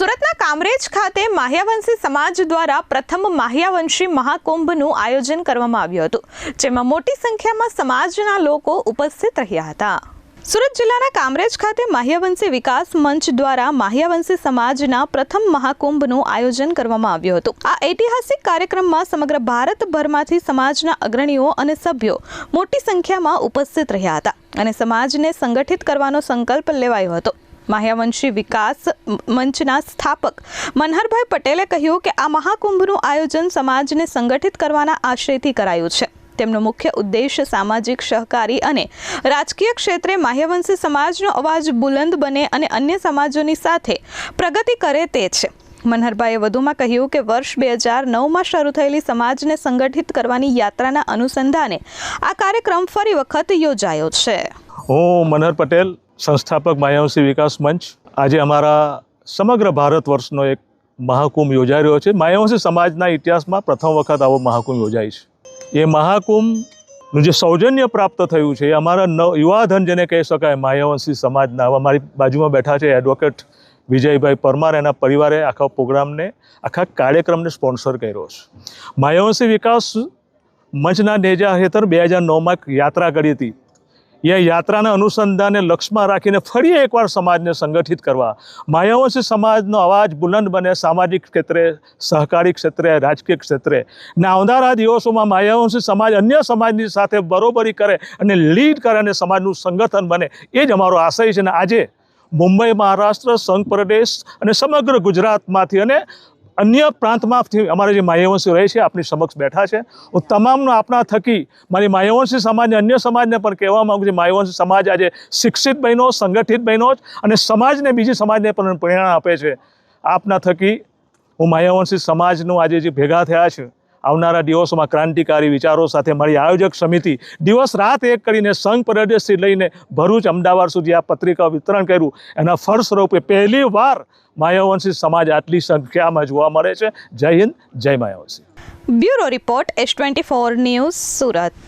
સુરતના કામરેજ ખાતે માહ્યાવંશી સમાજ દ્વારા પ્રથમ માહ્યાવંશી મહાકુંભનું આયોજન કરવામાં આવ્યું હતું, જેમાં મોટી સંખ્યામાં સમાજના લોકો ઉપસ્થિત રહ્યા હતા. સુરત જિલ્લાના કામરેજ ખાતે માહ્યાવંશી વિકાસ મંચ દ્વારા માહ્યાવંશી સમાજના પ્રથમ મહાકુંભનું આયોજન કરવામાં આવ્યું હતું. આ ઐતિહાસિક કાર્યક્રમમાં સમગ્ર ભારતભરમાંથી સમાજના અગ્રણીઓ અને સભ્યો મોટી સંખ્યામાં ઉપસ્થિત રહ્યા હતા અને સમાજને સંગઠિત કરવાનો સંકલ્પ લેવાયો હતો. માહ્યાવંશી વિકાસ મંચના સ્થાપક મનહરભાઈ પટેલે કહ્યું કે આ મહાકુંભનું આયોજન સમાજને સંગઠિત કરવાના આશયથી કરાયું છે. તેમનો મુખ્ય ઉદ્દેશ સામાજિક, સહકારી અને રાજકીય ક્ષેત્રે માહ્યાવંશી સમાજનો અવાજ બુલંદ બને અને અન્ય સમાજોની સાથે પ્રગતિ કરે તે છે. મનહરભાઈએ વધુમાં કહ્યું કે વર્ષ 2009માં શરૂ થયેલી સમાજને સંગઠિત કરવાની યાત્રાના અનુસંધાને આ કાર્યક્રમ ફરી વખત યોજાયો છે. હું મનહર પટેલ, સંસ્થાપક માહ્યાવંશી વિકાસ મંચ. આજે અમારા સમગ્ર ભારત વર્ષનો એક મહાકુંભ યોજાઈ રહ્યો છે. માહ્યાવંશી સમાજના ઇતિહાસમાં પ્રથમ વખત આવો મહાકુંભ યોજાય છે. એ મહાકુંભનું જે સૌજન્ય પ્રાપ્ત થયું છે એ અમારા યુવાધન જેને કહી શકાય માહ્યાવંશી સમાજના. અમારી બાજુમાં બેઠા છે એડવોકેટ વિજયભાઈ પરમાર, એના પરિવારે આખા પ્રોગ્રામને, આખા કાર્યક્રમને સ્પોન્સર કર્યો છે. માહ્યાવંશી વિકાસ મંચના નેજા હેઠળ 2009માં એક યાત્રા કરી હતી. એ યાત્રાના અનુસંધાને લક્ષ્યમાં રાખીને ફરી એકવાર સમાજને સંગઠિત કરવા, માહ્યાવંશી સમાજનો અવાજ બુલંદ બને સામાજિક ક્ષેત્રે, સહકારી ક્ષેત્રે, રાજકીય ક્ષેત્રે. ને આવનારા દિવસોમાં માહ્યાવંશી સમાજ અન્ય સમાજની સાથે બરોબરી કરે અને લીડ કરે અને સમાજનું સંગઠન બને, એ જ અમારો આશય છે. ને આજે મુંબઈ, મહારાષ્ટ્ર, સંઘ પ્રદેશ અને સમગ્ર ગુજરાતમાંથી અને અન્ય પ્રાંતમાંથી અમારા જે માહ્યાવંશી રહે છે આપની સમક્ષ બેઠા છે. હું તમામનો આપણા થકી મારી માહ્યાવંશી સમાજને, અન્ય સમાજને પણ કહેવા માગું છું, માહ્યાવંશી સમાજ આજે શિક્ષિત બન્યો, સંગઠિત બન્યો અને સમાજને, બીજી સમાજને પણ પ્રેરણા આપે છે. આપના થકી હું માહ્યાવંશી સમાજનું આજે જે ભેગા થયા છે, આવનારા દિવસોમાં ક્રાંતિકારી વિચારો સાથે મારી આયોજક સમિતિ દિવસ રાત એક કરીને સંઘ પ્રદેશથી લઈને ભરૂચ, અમદાવાદ સુધી આ પત્રિકા વિતરણ કર્યું. એના ફળ સ્વરૂપે પહેલી વાર માહ્યાવંશી સમાજ આટલી સંખ્યામાં જોવા મળે છે. જય હિન્દ, જય Mahyavanshi. Bureau report S24 news, Surat.